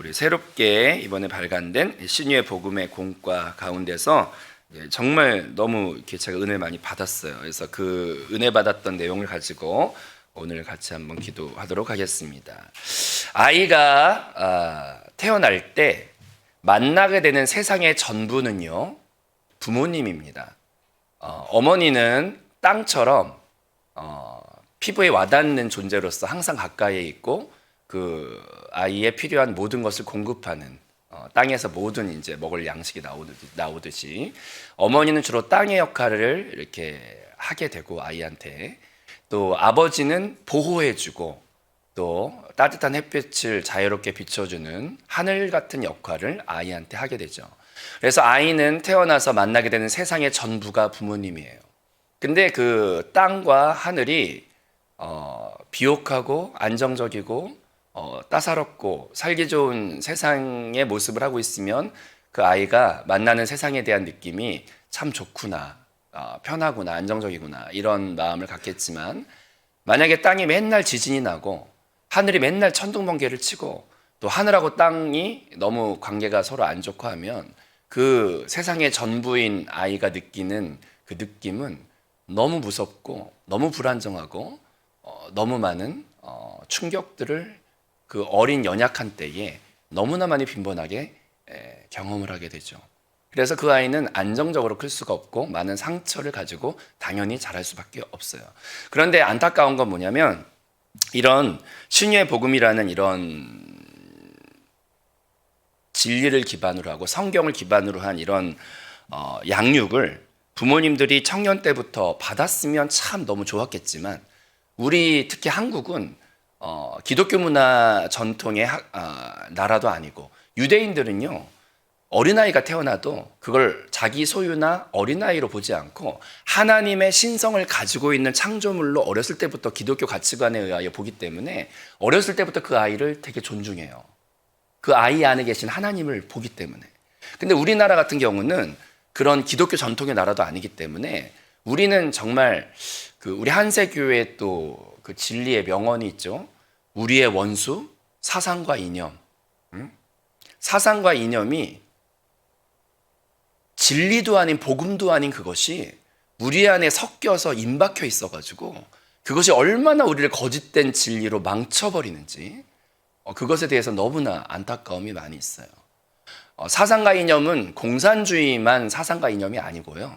우리 새롭게 이번에 발간된 신유의 복음의 공과 가운데서 정말 너무 이렇게 제가 은혜 많이 받았어요. 그래서 그 은혜 받았던 내용을 가지고 오늘 같이 한번 기도하도록 하겠습니다. 아이가 태어날 때 만나게 되는 세상의 전부는요, 부모님입니다. 어머니는 땅처럼 피부에 와닿는 존재로서 항상 가까이에 있고 그 아이의 필요한 모든 것을 공급하는 땅에서 모든 이제 먹을 양식이 나오듯이 어머니는 주로 땅의 역할을 이렇게 하게 되고 아이한테 또 아버지는 보호해주고 또 따뜻한 햇빛을 자유롭게 비춰주는 하늘 같은 역할을 아이한테 하게 되죠. 그래서 아이는 태어나서 만나게 되는 세상의 전부가 부모님이에요. 근데 그 땅과 하늘이 비옥하고 안정적이고 따사롭고 살기 좋은 세상의 모습을 하고 있으면 그 아이가 만나는 세상에 대한 느낌이 참 좋구나, 편하구나, 안정적이구나 이런 마음을 갖겠지만 만약에 땅이 맨날 지진이 나고 하늘이 맨날 천둥번개를 치고 또 하늘하고 땅이 너무 관계가 서로 안 좋고 하면 그 세상의 전부인 아이가 느끼는 그 느낌은 너무 무섭고 너무 불안정하고 너무 많은 충격들을 그 어린 연약한 때에 너무나 많이 빈번하게 경험을 하게 되죠. 그래서 그 아이는 안정적으로 클 수가 없고 많은 상처를 가지고 당연히 자랄 수밖에 없어요. 그런데 안타까운 건 뭐냐면 이런 신유의 복음이라는 이런 진리를 기반으로 하고 성경을 기반으로 한 이런 양육을 부모님들이 청년 때부터 받았으면 참 너무 좋았겠지만 우리 특히 한국은 기독교 문화 전통의 나라도 아니고 유대인들은요 어린아이가 태어나도 그걸 자기 소유나 어린아이로 보지 않고 하나님의 신성을 가지고 있는 창조물로 어렸을 때부터 기독교 가치관에 의하여 보기 때문에 어렸을 때부터 그 아이를 되게 존중해요. 그 아이 안에 계신 하나님을 보기 때문에. 근데 우리나라 같은 경우는 그런 기독교 전통의 나라도 아니기 때문에 우리는 정말 우리 한세교회 또 그 진리의 명언이 있죠. 우리의 원수 사상과 이념. 사상과 이념이 진리도 아닌 복음도 아닌 그것이 우리 안에 섞여서 임박혀 있어가지고 그것이 얼마나 우리를 거짓된 진리로 망쳐버리는지 그것에 대해서 너무나 안타까움이 많이 있어요. 사상과 이념은 공산주의만 사상과 이념이 아니고요.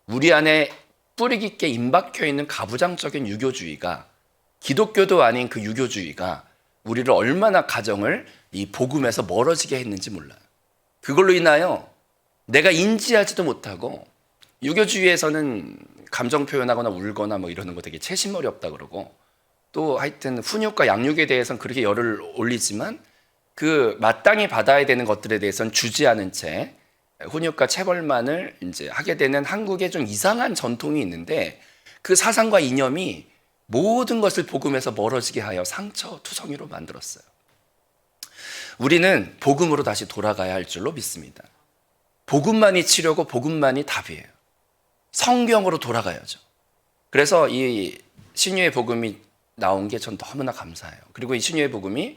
우리 안에 뿌리 깊게 임박혀 있는 가부장적인 유교주의가 기독교도 아닌 그 유교주의가 우리를 얼마나 가정을 이 복음에서 멀어지게 했는지 몰라요. 그걸로 인하여 내가 인지하지도 못하고 유교주의에서는 감정 표현하거나 울거나 뭐 이러는 거 되게 채신머리 없다 그러고 또 하여튼 훈육과 양육에 대해서는 그렇게 열을 올리지만 그 마땅히 받아야 되는 것들에 대해서는 주지 않은 채 훈육과 체벌만을 이제 하게 되는 한국의 좀 이상한 전통이 있는데 그 사상과 이념이 모든 것을 복음에서 멀어지게 하여 상처투성이로 만들었어요. 우리는 복음으로 다시 돌아가야 할 줄로 믿습니다. 복음만이 치료고 복음만이 답이에요. 성경으로 돌아가야죠. 그래서 이 신유의 복음이 나온 게 전 너무나 감사해요. 그리고 이 신유의 복음이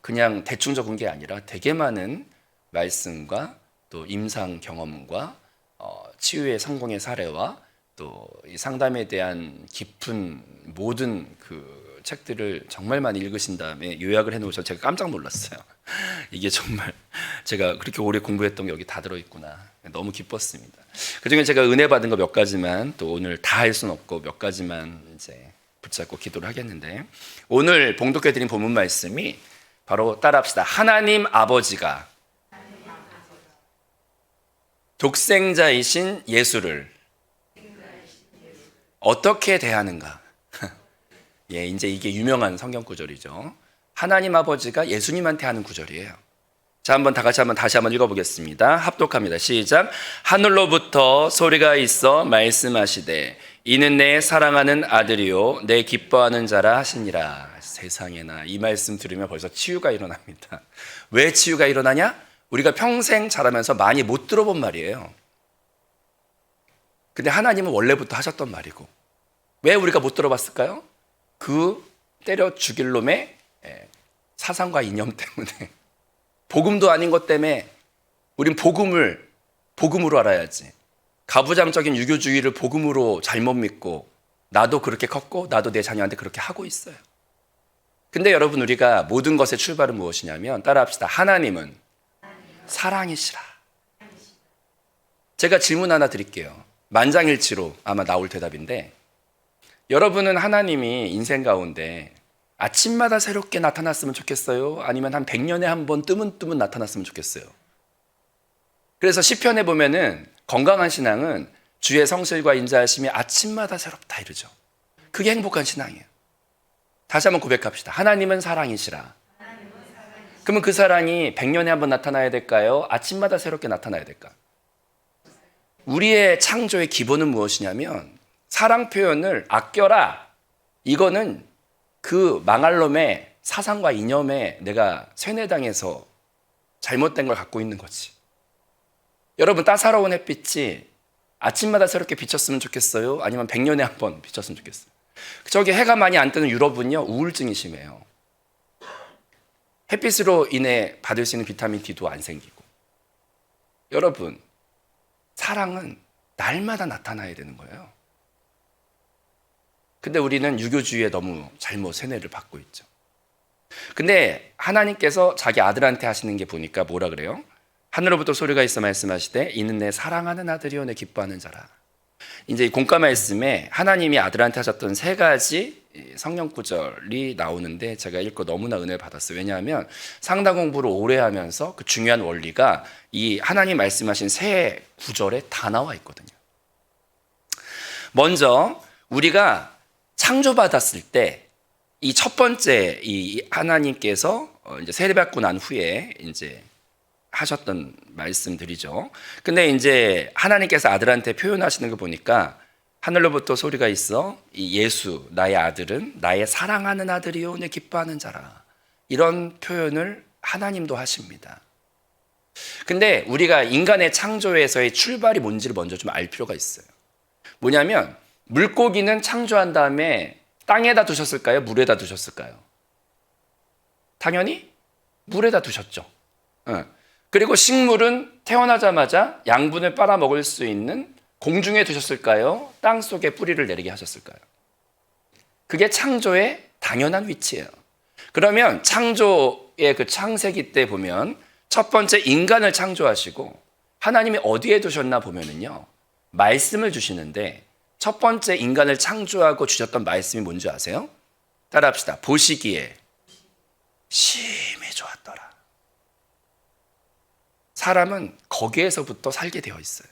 그냥 대충 적은 게 아니라 되게 많은 말씀과 또 임상 경험과 치유의 성공의 사례와 또 이 상담에 대한 깊은 모든 그 책들을 정말 많이 읽으신 다음에 요약을 해놓으셔서 제가 깜짝 놀랐어요. 이게 정말 제가 그렇게 오래 공부했던 게 여기 다 들어있구나. 너무 기뻤습니다. 그중에 제가 은혜 받은 거 몇 가지만 또 오늘 다 할 수는 없고 몇 가지만 이제 붙잡고 기도를 하겠는데 오늘 봉독해 드린 본문 말씀이 바로 따라합시다. 하나님 아버지가 독생자이신 예수를 어떻게 대하는가? 예, 이제 이게 유명한 성경 구절이죠. 하나님 아버지가 예수님한테 하는 구절이에요. 자, 한번 다 같이 다시 한번 읽어보겠습니다. 합독합니다. 시작. 하늘로부터 소리가 있어 말씀하시되 이는 내 사랑하는 아들이요 내 기뻐하는 자라 하시니라. 세상에나 이 말씀 들으면 벌써 치유가 일어납니다. 왜 치유가 일어나냐? 우리가 평생 자라면서 많이 못 들어본 말이에요. 근데 하나님은 원래부터 하셨던 말이고 왜 우리가 못 들어봤을까요? 그 때려 죽일 놈의 사상과 이념 때문에 복음도 아닌 것 때문에 우린 복음으로 알아야지. 가부장적인 유교주의를 복음으로 잘못 믿고 나도 그렇게 컸고 나도 내 자녀한테 그렇게 하고 있어요. 근데 여러분, 우리가 모든 것의 출발은 무엇이냐면, 따라합시다. 하나님은 사랑이시라. 제가 질문 하나 드릴게요. 만장일치로 아마 나올 대답인데, 여러분은 하나님이 인생 가운데 아침마다 새롭게 나타났으면 좋겠어요? 아니면 한 100년에 한 번 뜨문뜨문 나타났으면 좋겠어요? 그래서 시편에 보면은 건강한 신앙은 주의 성실과 인자하심이 아침마다 새롭다 이러죠. 그게 행복한 신앙이에요. 다시 한번 고백합시다. 하나님은 사랑이시라. 그러면 그 사랑이 100년에 한 번 나타나야 될까요? 아침마다 새롭게 나타나야 될까? 우리의 창조의 기본은 무엇이냐면, 사랑 표현을 아껴라. 이거는 그 망할 놈의 사상과 이념에 내가 세뇌당해서 잘못된 걸 갖고 있는 거지. 여러분, 따사로운 햇빛이 아침마다 새롭게 비쳤으면 좋겠어요? 아니면 100년에 한 번 비쳤으면 좋겠어요? 저기 해가 많이 안 뜨는 유럽은요, 우울증이 심해요. 햇빛으로 인해 받을 수 있는 비타민 D도 안 생기고. 여러분, 사랑은 날마다 나타나야 되는 거예요. 근데 우리는 유교주의에 너무 잘못 세뇌를 받고 있죠. 근데 하나님께서 자기 아들한테 하시는 게 보니까 뭐라 그래요? 하늘로부터 소리가 있어 말씀하시되 이는 내 사랑하는 아들이요 내 기뻐하는 자라. 이제 이 공과 말씀에 하나님이 아들한테 하셨던 세 가지 성경 구절이 나오는데, 제가 읽고 너무나 은혜를 받았어요. 왜냐하면 상담 공부를 오래 하면서 그 중요한 원리가 이 하나님 말씀하신 세 구절에 다 나와 있거든요. 먼저 우리가 창조받았을 때 이 첫 번째 이 하나님께서 이제 세례받고 난 후에 이제 하셨던 말씀들이죠. 근데 이제 하나님께서 아들한테 표현하시는 거 보니까 하늘로부터 소리가 있어 이 예수 나의 아들은 나의 사랑하는 아들이요 내 기뻐하는 자라. 이런 표현을 하나님도 하십니다. 근데 우리가 인간의 창조에서의 출발이 뭔지를 먼저 좀 알 필요가 있어요. 뭐냐면 물고기는 창조한 다음에 땅에다 두셨을까요? 물에다 두셨을까요? 당연히 물에다 두셨죠. 그리고 식물은 태어나자마자 양분을 빨아먹을 수 있는 공중에 두셨을까요? 땅 속에 뿌리를 내리게 하셨을까요? 그게 창조의 당연한 위치예요. 그러면 창조의 그 창세기 때 보면 첫 번째 인간을 창조하시고 하나님이 어디에 두셨나 보면은요, 말씀을 주시는데 첫 번째 인간을 창조하고 주셨던 말씀이 뭔지 아세요? 따라합시다. 보시기에 심히 좋았더라. 사람은 거기에서부터 살게 되어 있어요.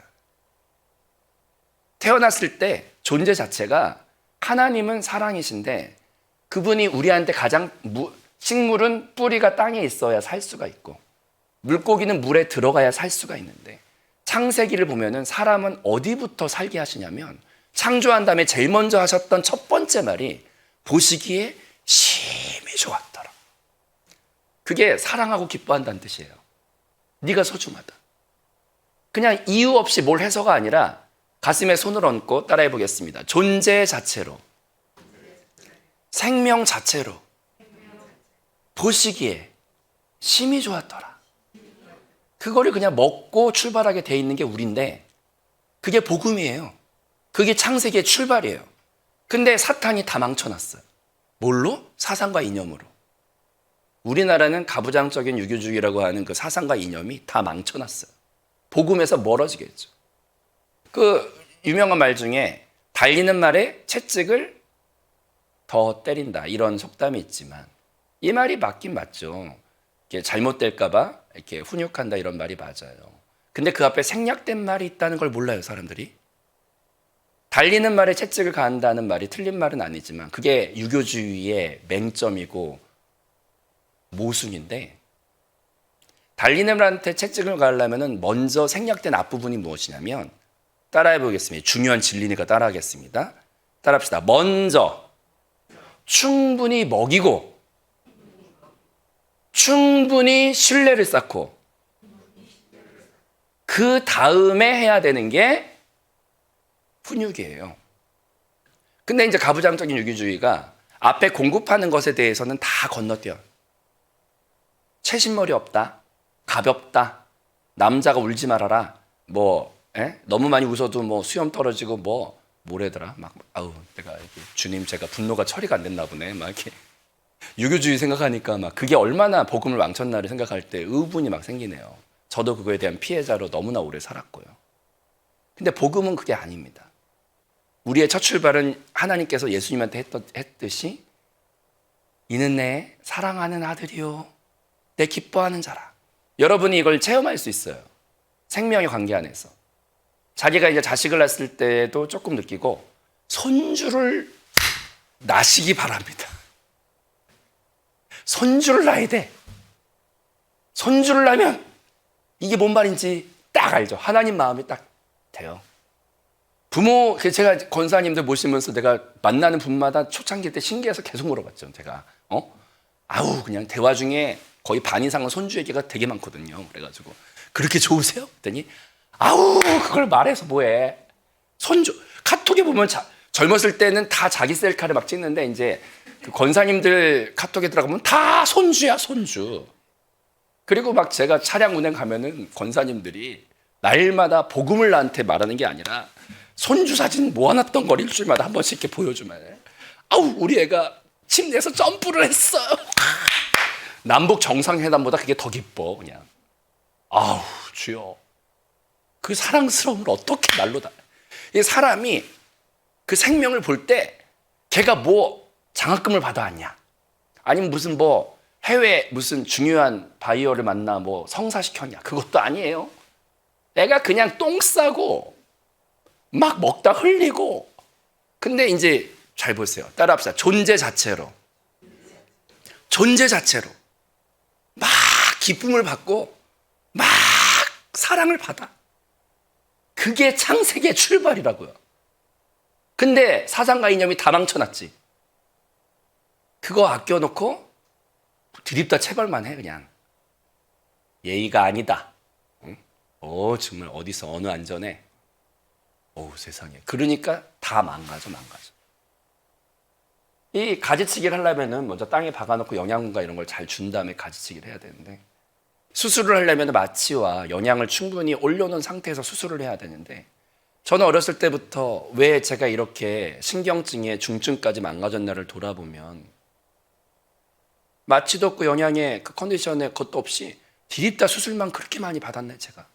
태어났을 때 존재 자체가 하나님은 사랑이신데 그분이 우리한테 가장 식물은 뿌리가 땅에 있어야 살 수가 있고 물고기는 물에 들어가야 살 수가 있는데, 창세기를 보면은 사람은 어디부터 살게 하시냐면 창조한 다음에 제일 먼저 하셨던 첫 번째 말이 보시기에 심히 좋았더라. 그게 사랑하고 기뻐한다는 뜻이에요. 네가 소중하다. 그냥 이유 없이 뭘 해서가 아니라 가슴에 손을 얹고 따라해 보겠습니다. 존재 자체로, 생명 자체로 보시기에 심히 좋았더라. 그거를 그냥 먹고 출발하게 돼 있는 게 우리인데, 그게 복음이에요. 그게 창세기의 출발이에요. 근데 사탄이 다 망쳐놨어요. 뭘로? 사상과 이념으로. 우리나라는 가부장적인 유교주의라고 하는 그 사상과 이념이 다 망쳐놨어요. 복음에서 멀어지게 했죠. 그 유명한 말 중에 달리는 말에 채찍을 더 때린다, 이런 속담이 있지만 이 말이 맞긴 맞죠. 이게 잘못될까봐 이렇게 훈육한다, 이런 말이 맞아요. 근데 그 앞에 생략된 말이 있다는 걸 몰라요, 사람들이. 달리는 말에 채찍을 가한다는 말이 틀린 말은 아니지만 그게 유교주의의 맹점이고 모순인데, 달리는 말한테 채찍을 가하려면 먼저 생략된 앞부분이 무엇이냐면, 따라해 보겠습니다. 중요한 진리니까 따라하겠습니다. 따라합시다. 먼저 충분히 먹이고 충분히 신뢰를 쌓고 그 다음에 해야 되는 게 훈육이에요. 근데 이제 가부장적인 유교주의가 앞에 공급하는 것에 대해서는 다 건너뛰어요. 채신머리 없다. 가볍다. 남자가 울지 말아라. 너무 많이 웃어도 수염 떨어지고 뭐래더라. 아우 내가 주님 제가 분노가 처리가 안 됐나 보네. 막 이렇게 유교주의 생각하니까 그게 얼마나 복음을 망쳤나를 생각할 때 의분이 생기네요. 저도 그거에 대한 피해자로 너무나 오래 살았고요. 근데 복음은 그게 아닙니다. 우리의 첫 출발은 하나님께서 예수님한테 했듯이 이는 내 사랑하는 아들이요 내 기뻐하는 자라. 여러분이 이걸 체험할 수 있어요. 생명의 관계 안에서. 자기가 이제 자식을 낳았을 때도 조금 느끼고 손주를 낳으시기 바랍니다. 손주를 낳아야 돼. 손주를 낳으면 이게 뭔 말인지 딱 알죠. 하나님 마음이 딱 돼요. 부모, 제가 권사님들 모시면서 내가 만나는 분마다 초창기 때 신기해서 계속 물어봤죠. 제가 아우 그냥 대화 중에 거의 반 이상은 손주 얘기가 되게 많거든요. 그래가지고 그렇게 좋으세요? 그랬더니 아우 그걸 말해서 뭐해. 손주 카톡에 보면 젊었을 때는 다 자기 셀카를 막 찍는데 이제 그 권사님들 카톡에 들어가면 다 손주야 손주. 그리고 제가 차량 운행 가면은 권사님들이 날마다 복음을 나한테 말하는 게 아니라 손주 사진 모아놨던 걸 일주일마다 한 번씩 이렇게 보여주면 아우 우리 애가 침대에서 점프를 했어요. 남북 정상회담보다 그게 더 기뻐 그냥. 아우 주여 그 사랑스러움을 어떻게 말로 다. 이 사람이 그 생명을 볼 때 걔가 장학금을 받아왔냐 아니면 무슨 해외 무슨 중요한 바이어를 만나 성사시켰냐 그것도 아니에요. 애가 그냥 똥 싸고 막 먹다 흘리고. 근데 이제 잘 보세요. 따라합시다. 존재 자체로 막 기쁨을 받고 막 사랑을 받아. 그게 창세기의 출발이라고요. 근데 사상과 이념이 다 망쳐놨지. 그거 아껴놓고 드립다 체벌만 해 그냥. 예의가 아니다. 응? 정말 어디서 어느 안전에. 세상에. 그러니까 다 망가져. 이 가지치기를 하려면은 먼저 땅에 박아놓고 영양분과 이런 걸 잘 준 다음에 가지치기를 해야 되는데, 수술을 하려면 마취와 영양을 충분히 올려놓은 상태에서 수술을 해야 되는데, 저는 어렸을 때부터 왜 제가 이렇게 신경증에 중증까지 망가졌나를 돌아보면 마취도 없고 영양의 그 컨디션에 것도 없이 디립다 수술만 그렇게 많이 받았네 제가.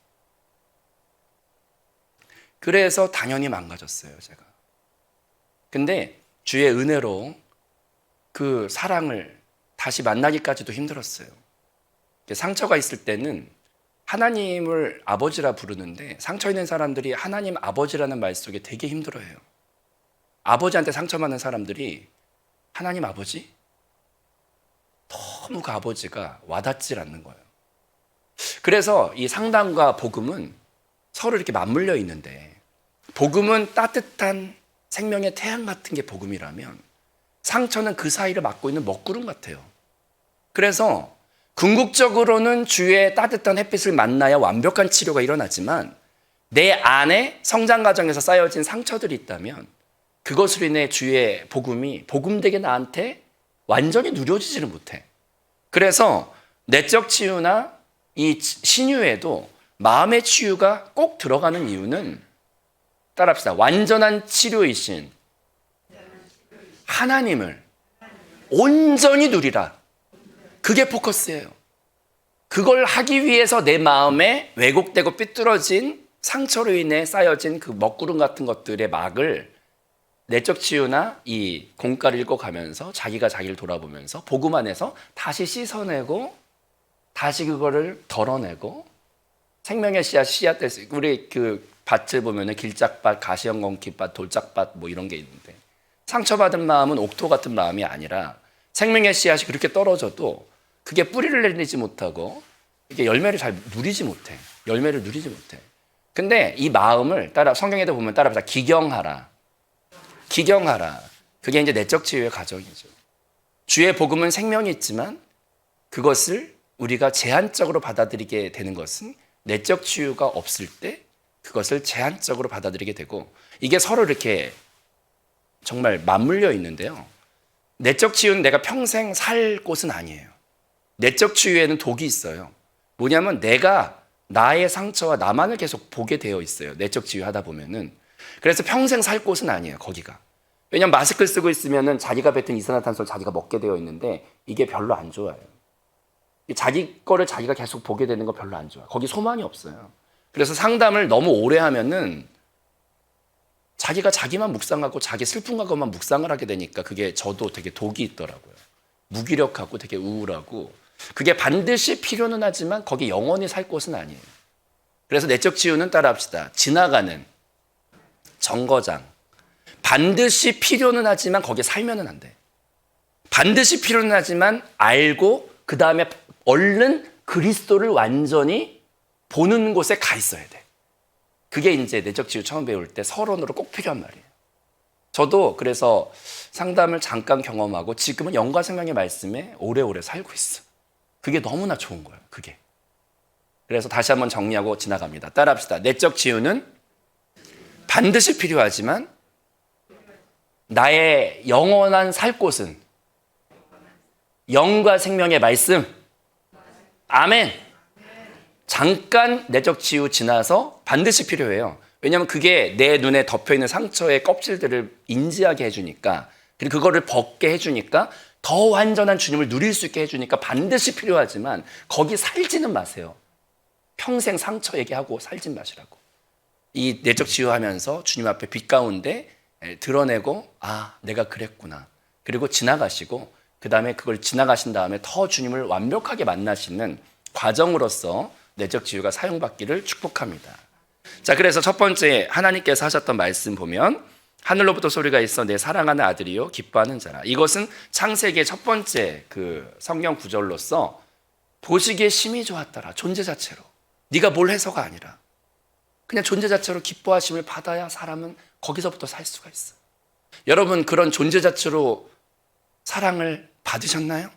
그래서 당연히 망가졌어요 제가. 근데 주의 은혜로 그 사랑을 다시 만나기까지도 힘들었어요. 상처가 있을 때는 하나님을 아버지라 부르는데 상처 있는 사람들이 하나님 아버지라는 말 속에 되게 힘들어해요. 아버지한테 상처받는 사람들이 하나님 아버지? 너무 그 아버지가 와닿질 않는 거예요. 그래서 이 상담과 복음은 서로 이렇게 맞물려 있는데, 복음은 따뜻한 생명의 태양 같은 게 복음이라면 상처는 그 사이를 막고 있는 먹구름 같아요. 그래서 궁극적으로는 주의 따뜻한 햇빛을 만나야 완벽한 치료가 일어나지만 내 안에 성장 과정에서 쌓여진 상처들이 있다면 그것으로 인해 주의 복음이 복음되게 나한테 완전히 누려지지를 못해. 그래서 내적 치유나 이 신유에도 마음의 치유가 꼭 들어가는 이유는, 따라합시다. 완전한 치료이신 하나님을 온전히 누리라. 그게 포커스예요. 그걸 하기 위해서 내 마음에 왜곡되고 삐뚤어진 상처로 인해 쌓여진 그 먹구름 같은 것들의 막을 내적 치유나 이 공과를 읽어가면서 자기가 자기를 돌아보면서 복음 안에서 다시 씻어내고 다시 그거를 덜어내고 생명의 씨앗 우리 그 밭을 보면은 길짝밭, 가시형건키밭, 돌짝밭 이런 게 있는데, 상처받은 마음은 옥토 같은 마음이 아니라 생명의 씨앗이 그렇게 떨어져도 그게 뿌리를 내리지 못하고 이게 열매를 잘 누리지 못해. 근데 이 마음을 성경에도 보면 따라합시다. 기경하라. 그게 이제 내적 치유의 과정이죠. 주의 복음은 생명이 있지만 그것을 우리가 제한적으로 받아들이게 되는 것은 내적 치유가 없을 때 그것을 제한적으로 받아들이게 되고, 이게 서로 이렇게 정말 맞물려 있는데요. 내적 치유는 내가 평생 살 곳은 아니에요. 내적 치유에는 독이 있어요. 뭐냐면 내가 나의 상처와 나만을 계속 보게 되어 있어요. 내적 치유하다 보면은. 그래서 평생 살 곳은 아니에요, 거기가. 왜냐면 마스크를 쓰고 있으면은 자기가 뱉은 이산화탄소를 자기가 먹게 되어 있는데 이게 별로 안 좋아요. 자기 거를 자기가 계속 보게 되는 거 별로 안 좋아요. 거기 소망이 없어요. 그래서 상담을 너무 오래 하면은 자기가 자기만 묵상하고 자기 슬픈 것만 묵상을 하게 되니까 그게 저도 되게 독이 있더라고요. 무기력하고 되게 우울하고 그게 반드시 필요는 하지만 거기 영원히 살 곳은 아니에요. 그래서 내적 치유는 따라합시다. 지나가는 정거장. 반드시 필요는 하지만 거기에 살면은 안 돼. 반드시 필요는 하지만 알고 그 다음에 얼른 그리스도를 완전히 보는 곳에 가 있어야 돼. 그게 이제 내적 치유 처음 배울 때 서론으로 꼭 필요한 말이에요. 저도 그래서 상담을 잠깐 경험하고 지금은 영과 생명의 말씀에 오래오래 살고 있어. 그게 너무나 좋은 거예요. 그게. 그래서 다시 한번 정리하고 지나갑니다. 따라합시다. 내적 치유는 반드시 필요하지만 나의 영원한 살 곳은 영과 생명의 말씀. 아멘. 잠깐 내적 치유 지나서 반드시 필요해요. 왜냐하면 그게 내 눈에 덮여있는 상처의 껍질들을 인지하게 해주니까, 그리고 그거를 벗게 해주니까 더 완전한 주님을 누릴 수 있게 해주니까 반드시 필요하지만 거기 살지는 마세요. 평생 상처 얘기하고 살진 마시라고. 이 내적 치유하면서 주님 앞에 빛 가운데 드러내고 아 내가 그랬구나. 그리고 지나가시고 그 다음에 그걸 지나가신 다음에 더 주님을 완벽하게 만나시는 과정으로서 내적 치유가 사용받기를 축복합니다. 자, 그래서 첫 번째 하나님께서 하셨던 말씀 보면 하늘로부터 소리가 있어 내 사랑하는 아들이요 기뻐하는 자라. 이것은 창세기의 첫 번째 그 성경 구절로서 보시기에 심히 좋았더라. 존재 자체로. 네가 뭘 해서가 아니라 그냥 존재 자체로 기뻐하심을 받아야 사람은 거기서부터 살 수가 있어. 여러분 그런 존재 자체로 사랑을 받으셨나요?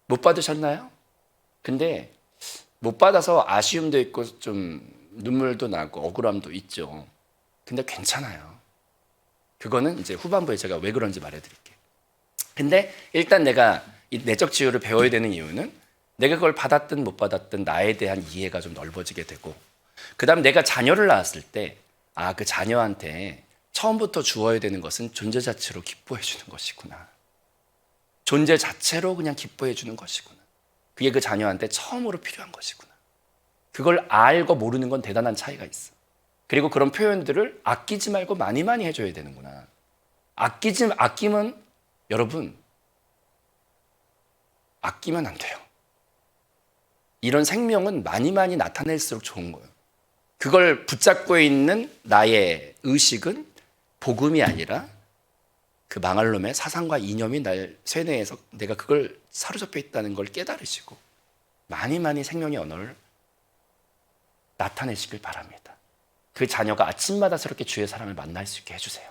못 받으셨나요? 근데 못 받아서 아쉬움도 있고 좀 눈물도 나고 억울함도 있죠. 근데 괜찮아요. 그거는 이제 후반부에 제가 왜 그런지 말해드릴게요. 근데 일단 내가 이 내적 치유를 배워야 되는 이유는 내가 그걸 받았든 못 받았든 나에 대한 이해가 좀 넓어지게 되고, 그 다음 내가 자녀를 낳았을 때 아, 그 자녀한테 처음부터 주어야 되는 것은 존재 자체로 기뻐해 주는 것이구나. 존재 자체로 그냥 기뻐해 주는 것이구나. 그게 그 자녀한테 처음으로 필요한 것이구나. 그걸 알고 모르는 건 대단한 차이가 있어. 그리고 그런 표현들을 아끼지 말고 많이 많이 해줘야 되는구나. 아끼면 여러분 아끼면 안 돼요. 이런 생명은 많이 많이 나타낼수록 좋은 거예요. 그걸 붙잡고 있는 나의 의식은 복음이 아니라 그 망할 놈의 사상과 이념이 날 쇠뇌해서 내가 그걸 사로잡혀 있다는 걸 깨달으시고 많이 많이 생명의 언어를 나타내시길 바랍니다. 그 자녀가 아침마다 새롭게 주의 사랑을 만날 수 있게 해주세요.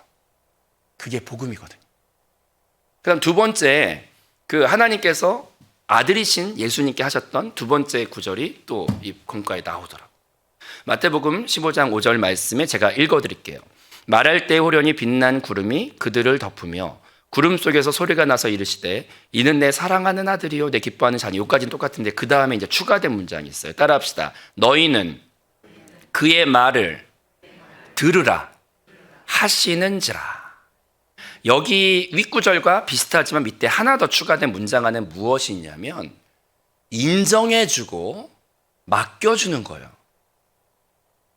그게 복음이거든요. 그 다음 두 번째, 그 하나님께서 아들이신 예수님께 하셨던 두 번째 구절이 또 이 권가에 나오더라고요. 마태복음 15장 5절 말씀에 제가 읽어드릴게요. 말할 때 호련히 빛난 구름이 그들을 덮으며 구름 속에서 소리가 나서 이르시되 이는 내 사랑하는 아들이요 내 기뻐하는 자니. 여기까지는 똑같은데 그 다음에 이제 추가된 문장이 있어요. 따라합시다. 너희는 그의 말을 들으라 하시는지라. 여기 윗구절과 비슷하지만 밑에 하나 더 추가된 문장 안에 무엇이 있냐면 인정해주고 맡겨주는 거예요.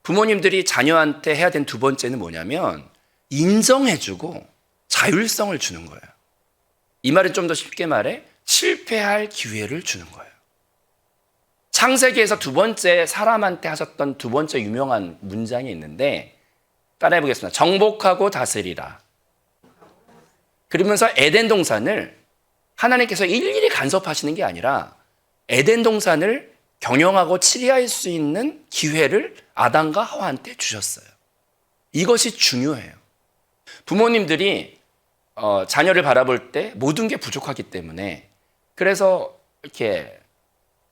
부모님들이 자녀한테 해야 되는 두 번째는 뭐냐면 인정해주고 자율성을 주는 거예요. 이 말은 좀 더 쉽게 말해 실패할 기회를 주는 거예요. 창세기에서 두 번째 사람한테 하셨던 두 번째 유명한 문장이 있는데 따라해 보겠습니다. 정복하고 다스리라. 그러면서 에덴 동산을 하나님께서 일일이 간섭하시는 게 아니라 에덴 동산을 경영하고 치리할 수 있는 기회를 아담과 하와한테 주셨어요. 이것이 중요해요. 부모님들이 자녀를 바라볼 때 모든 게 부족하기 때문에, 그래서 이렇게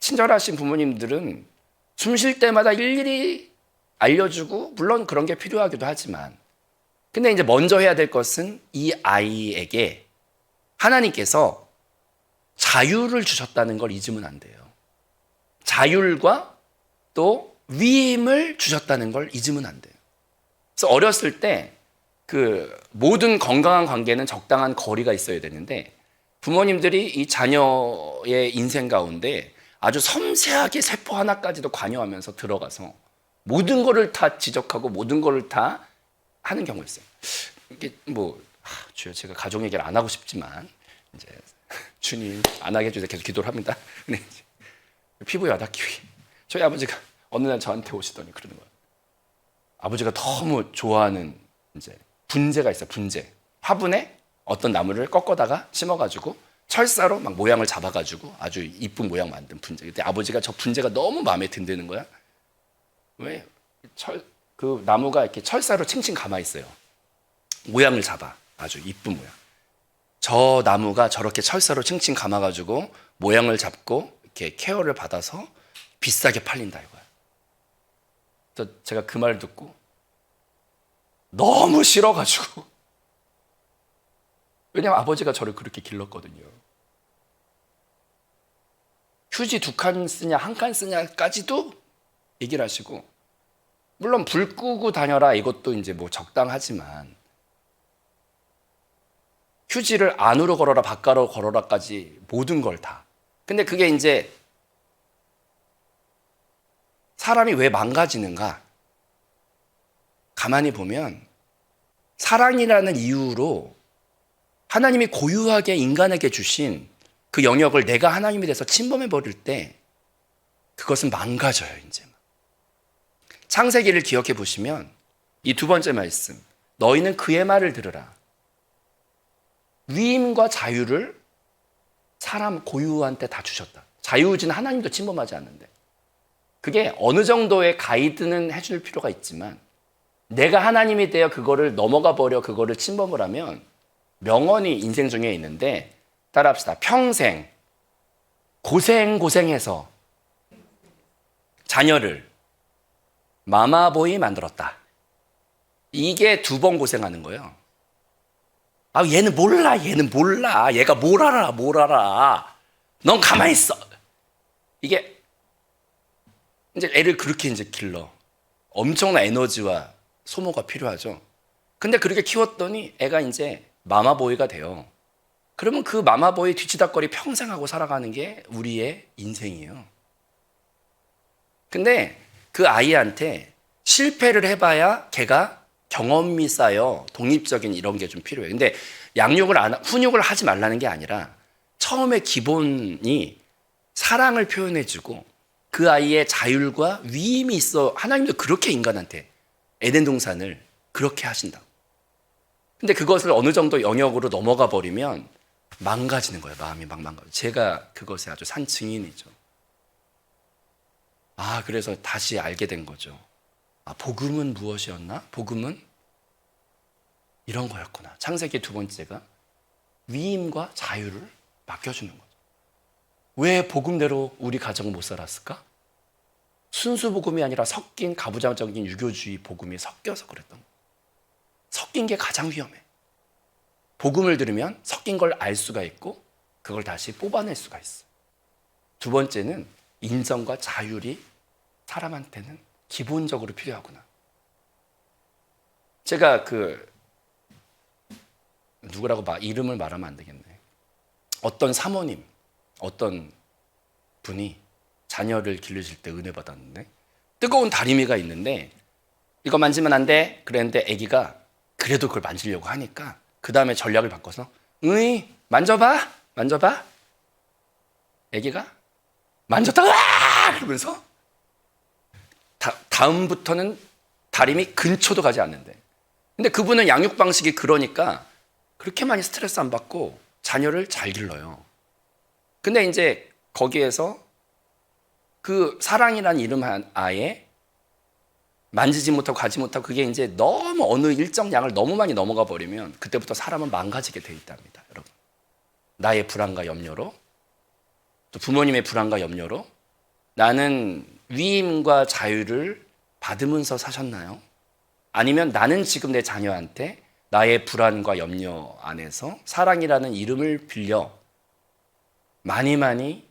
친절하신 부모님들은 숨 쉴 때마다 일일이 알려주고 물론 그런 게 필요하기도 하지만, 근데 이제 먼저 해야 될 것은 이 아이에게 하나님께서 자유를 주셨다는 걸 잊으면 안 돼요. 자율과 또 위임을 주셨다는 걸 잊으면 안 돼요. 그래서 어렸을 때 그 모든 건강한 관계는 적당한 거리가 있어야 되는데 부모님들이 이 자녀의 인생 가운데 아주 섬세하게 세포 하나까지도 관여하면서 들어가서 모든 거를 다 지적하고 모든 거를 다 하는 경우가 있어요. 이게 뭐 주여, 제가 가족 얘기를 안 하고 싶지만 이제 주님 안 하게 해주세요. 계속 기도를 합니다. 근데 피부에 와닿기 위해 저희 아버지가 어느 날 저한테 오시더니 그러는 거예요. 아버지가 너무 좋아하는 이제 분재가 있어요. 분재. 화분에 어떤 나무를 꺾어다가 심어가지고 철사로 막 모양을 잡아가지고 아주 이쁜 모양 만든 분재. 그때 아버지가 저 분재가 너무 마음에 든다는 거야. 왜? 그 나무가 이렇게 철사로 칭칭 감아 있어요. 모양을 잡아. 아주 이쁜 모양. 저 나무가 저렇게 철사로 칭칭 감아가지고 모양을 잡고 이렇게 케어를 받아서 비싸게 팔린다 이거야. 그래서 제가 그 말 듣고 너무 싫어가지고, 왜냐면 아버지가 저를 그렇게 길렀거든요. 휴지 2칸 쓰냐 1칸 쓰냐까지도 얘기를 하시고, 물론 불 끄고 다녀라 이것도 이제 뭐 적당하지만 휴지를 안으로 걸어라 바깥으로 걸어라까지 모든 걸 다. 근데 그게 이제 사람이 왜 망가지는가? 가만히 보면 사랑이라는 이유로 하나님이 고유하게 인간에게 주신 그 영역을 내가 하나님에 대해서 침범해 버릴 때 그것은 망가져요. 이제 창세기를 기억해 보시면 이 두 번째 말씀, 너희는 그의 말을 들으라. 위임과 자유를 사람 고유한테 다 주셨다. 자유의지는 하나님도 침범하지 않는데, 그게 어느 정도의 가이드는 해줄 필요가 있지만 내가 하나님이 되어 그거를 넘어가 버려 그거를 침범을 하면 명언이 인생 중에 있는데, 따라합시다. 평생 고생해서 자녀를 마마보이 만들었다. 이게 2번 고생하는 거예요. 아, 얘는 몰라. 얘가 뭘 알아. 넌 가만히 있어. 이게 이제 애를 그렇게 이제 길러. 엄청난 에너지와 소모가 필요하죠. 근데 그렇게 키웠더니 애가 이제 마마보이가 돼요. 그러면 그 마마보이 뒤치다거리 평생 하고 살아가는 게 우리의 인생이에요. 근데 그 아이한테 실패를 해봐야 걔가 경험이 쌓여 독립적인 이런 게 좀 필요해요. 근데 훈육을 하지 말라는 게 아니라 처음에 기본이 사랑을 표현해주고 그 아이의 자율과 위임이 있어. 하나님도 그렇게 인간한테 에덴 동산을 그렇게 하신다. 근데 그것을 어느 정도 영역으로 넘어가 버리면 망가지는 거예요. 마음이 막 망가져. 제가 그것에 아주 산 증인이죠. 그래서 다시 알게 된 거죠. 복음은 무엇이었나? 복음은 이런 거였구나. 창세기 2번째가 위임과 자유를 맡겨주는 거죠. 왜 복음대로 우리 가정을 못 살았을까? 순수 복음이 아니라 섞인 가부장적인 유교주의 복음이 섞여서 그랬던 거예요. 섞인 게 가장 위험해. 복음을 들으면 섞인 걸 알 수가 있고 그걸 다시 뽑아낼 수가 있어. 2번째는 인정과 자율이 사람한테는 기본적으로 필요하구나. 제가 누구라고 이름을 말하면 안 되겠네. 어떤 사모님, 어떤 분이 자녀를 기르실 때 은혜 받았는데 뜨거운 다리미가 있는데 이거 만지면 안 돼. 그랬는데 아기가 그래도 그걸 만지려고 하니까 그 다음에 전략을 바꿔서 만져봐. 아기가 만졌다. 그러면서 다음부터는 다리미 근처도 가지 않는데. 근데 그분은 양육 방식이 그러니까 그렇게 많이 스트레스 안 받고 자녀를 잘 길러요. 근데 이제 거기에서 그 사랑이라는 이름 한 아예 만지지 못하고 가지 못하고 그게 이제 너무 어느 일정 양을 너무 많이 넘어가 버리면 그때부터 사람은 망가지게 돼 있답니다. 여러분, 나의 불안과 염려로, 또 부모님의 불안과 염려로 나는 위임과 자유를 받으면서 사셨나요? 아니면 나는 지금 내 자녀한테 나의 불안과 염려 안에서 사랑이라는 이름을 빌려 많이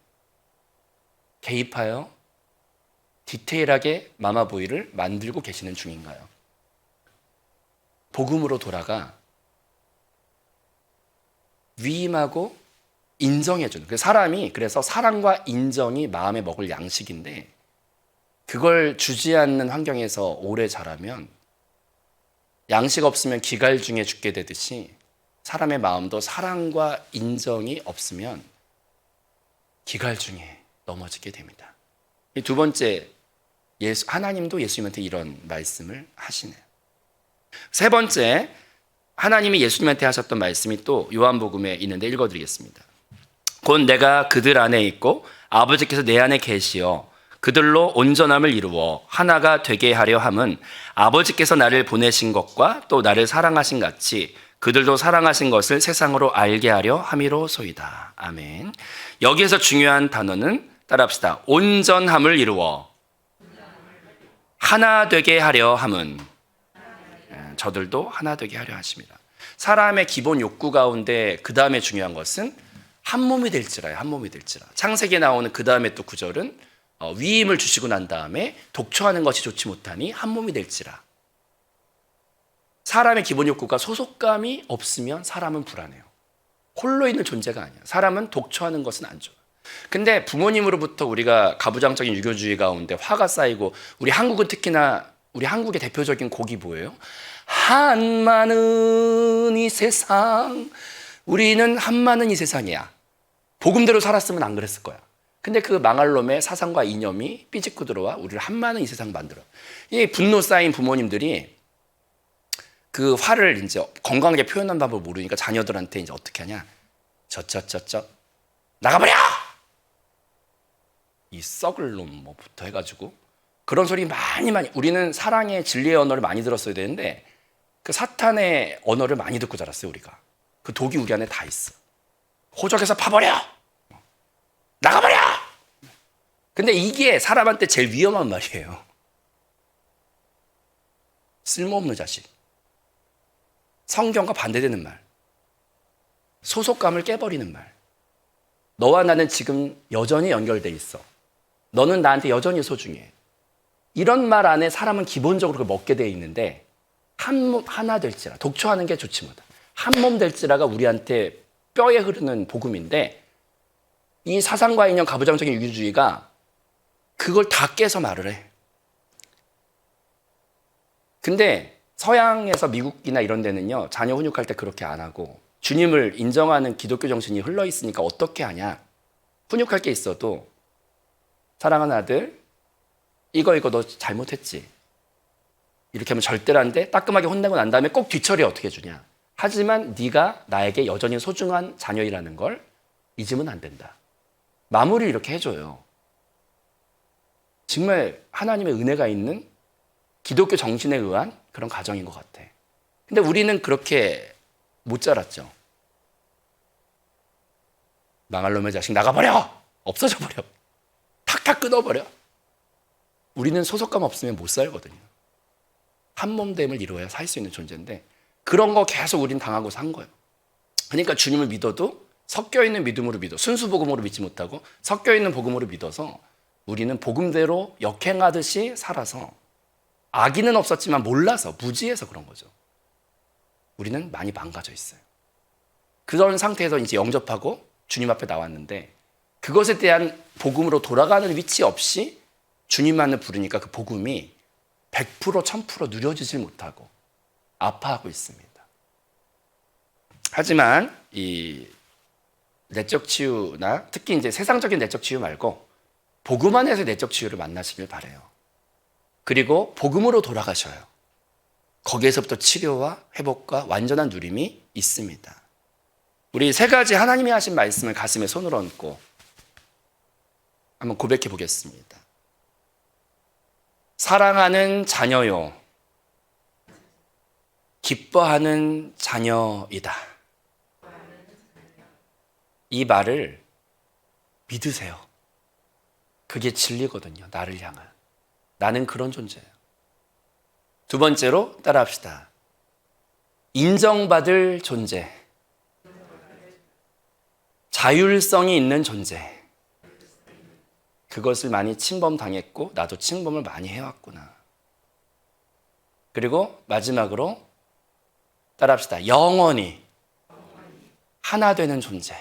개입하여 디테일하게 마마보이를 만들고 계시는 중인가요? 복음으로 돌아가 위임하고 인정해주는, 그 사람이 그래서 사랑과 인정이 마음에 먹을 양식인데 그걸 주지 않는 환경에서 오래 자라면 양식 없으면 기갈 중에 죽게 되듯이 사람의 마음도 사랑과 인정이 없으면 기갈 중에 넘어지게 됩니다. 이 두 번째, 하나님도 예수님한테 이런 말씀을 하시네요. 세 번째, 하나님이 예수님한테 하셨던 말씀이 또 요한복음에 있는데 읽어드리겠습니다. 곧 내가 그들 안에 있고 아버지께서 내 안에 계시어 그들로 온전함을 이루어 하나가 되게 하려 함은 아버지께서 나를 보내신 것과 또 나를 사랑하신 같이 그들도 사랑하신 것을 세상으로 알게 하려 함이로소이다. 아멘. 여기에서 중요한 단어는 따라합시다. 온전함을 이루어 하나 되게 하려 함은, 저들도 하나 되게 하려 하십니다. 사람의 기본 욕구 가운데 그 다음에 중요한 것은 한 몸이 될지라요. 한 몸이 될지라. 창세기에 나오는 그 다음에 또 구절은 위임을 주시고 난 다음에 독초하는 것이 좋지 못하니 한 몸이 될지라. 사람의 기본 욕구가 소속감이 없으면 사람은 불안해요. 홀로 있는 존재가 아니야. 사람은 독초하는 것은 안 좋아. 근데 부모님으로부터 우리가 가부장적인 유교주의 가운데 화가 쌓이고, 우리 한국은 특히나 우리 한국의 대표적인 곡이 뭐예요? 한많은 이 세상, 우리는 한많은 이 세상이야. 복음대로 살았으면 안 그랬을 거야. 근데 그 망할 놈의 사상과 이념이 삐집고 들어와 우리를 한많은 이 세상 만들어. 이 분노 쌓인 부모님들이 그 화를 이제 건강하게 표현한 방법을 모르니까 자녀들한테 이제 어떻게 하냐? 나가버려! 이 썩을 놈 뭐부터 해가지고 그런 소리 많이 우리는 사랑의 진리의 언어를 많이 들었어야 되는데 그 사탄의 언어를 많이 듣고 자랐어요. 우리가 그 독이 우리 안에 다 있어. 호적에서 파버려! 나가버려! 근데 이게 사람한테 제일 위험한 말이에요. 쓸모없는 자식, 성경과 반대되는 말, 소속감을 깨버리는 말. 너와 나는 지금 여전히 연결돼 있어. 너는 나한테 여전히 소중해. 이런 말 안에 사람은 기본적으로 먹게 되어 있는데 하나 될지라. 독초하는 게 좋지 못하. 한 몸 될지라가 우리한테 뼈에 흐르는 복음인데 이 사상과 이념 가부장적인 유교주의가 그걸 다 깨서 말을 해. 근데 서양에서 미국이나 이런 데는요, 자녀 훈육할 때 그렇게 안 하고 주님을 인정하는 기독교 정신이 흘러 있으니까 어떻게 하냐? 훈육할 게 있어도 사랑하는 아들, 이거 너 잘못했지. 이렇게 하면 절대로 안 돼. 따끔하게 혼내고 난 다음에 꼭 뒤처리 어떻게 해주냐? 하지만 네가 나에게 여전히 소중한 자녀이라는 걸 잊으면 안 된다. 마무리를 이렇게 해줘요. 정말 하나님의 은혜가 있는 기독교 정신에 의한 그런 가정인 것 같아. 근데 우리는 그렇게 못 자랐죠. 망할 놈의 자식 나가버려! 없어져 버려. 탁탁 끊어버려. 우리는 소속감 없으면 못 살거든요. 한 몸됨을 이루어야 살 수 있는 존재인데 그런 거 계속 우린 당하고 산 거예요. 그러니까 주님을 믿어도 섞여있는 믿음으로 믿어. 순수 복음으로 믿지 못하고 섞여있는 복음으로 믿어서 우리는 복음대로 역행하듯이 살아서 악의는 없었지만 몰라서 무지해서 그런 거죠. 우리는 많이 망가져 있어요. 그런 상태에서 이제 영접하고 주님 앞에 나왔는데 그것에 대한 복음으로 돌아가는 위치 없이 주님만을 부르니까 그 복음이 100% 1000% 누려지질 못하고 아파하고 있습니다. 하지만 이 내적 치유나 특히 이제 세상적인 내적 치유 말고 복음 안에서 내적 치유를 만나시길 바라요. 그리고 복음으로 돌아가셔요. 거기에서부터 치료와 회복과 완전한 누림이 있습니다. 우리 세 가지 하나님이 하신 말씀을 가슴에 손을 얹고 한번 고백해 보겠습니다. 사랑하는 자녀요, 기뻐하는 자녀이다. 이 말을 믿으세요. 그게 진리거든요. 나를 향한. 나는 그런 존재예요. 두 번째로 따라합시다. 인정받을 존재. 자율성이 있는 존재. 그것을 많이 침범당했고 나도 침범을 많이 해왔구나. 그리고 마지막으로 따라합시다. 영원히 하나 되는 존재.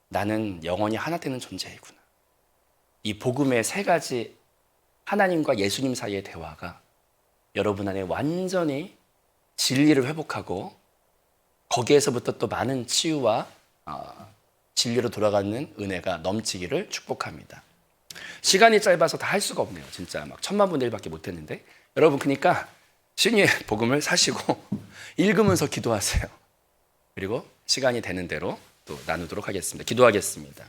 나는 영원히 하나 되는 존재이구나. 이 복음의 세 가지 하나님과 예수님 사이의 대화가 여러분 안에 완전히 진리를 회복하고 거기에서부터 또 많은 치유와 진리로 돌아가는 은혜가 넘치기를 축복합니다. 시간이 짧아서 다 할 수가 없네요. 진짜 막 1000만 분의 1밖에 못했는데 여러분 그러니까 신유의 복음을 사시고 읽으면서 기도하세요. 그리고 시간이 되는 대로 또 나누도록 하겠습니다. 기도하겠습니다.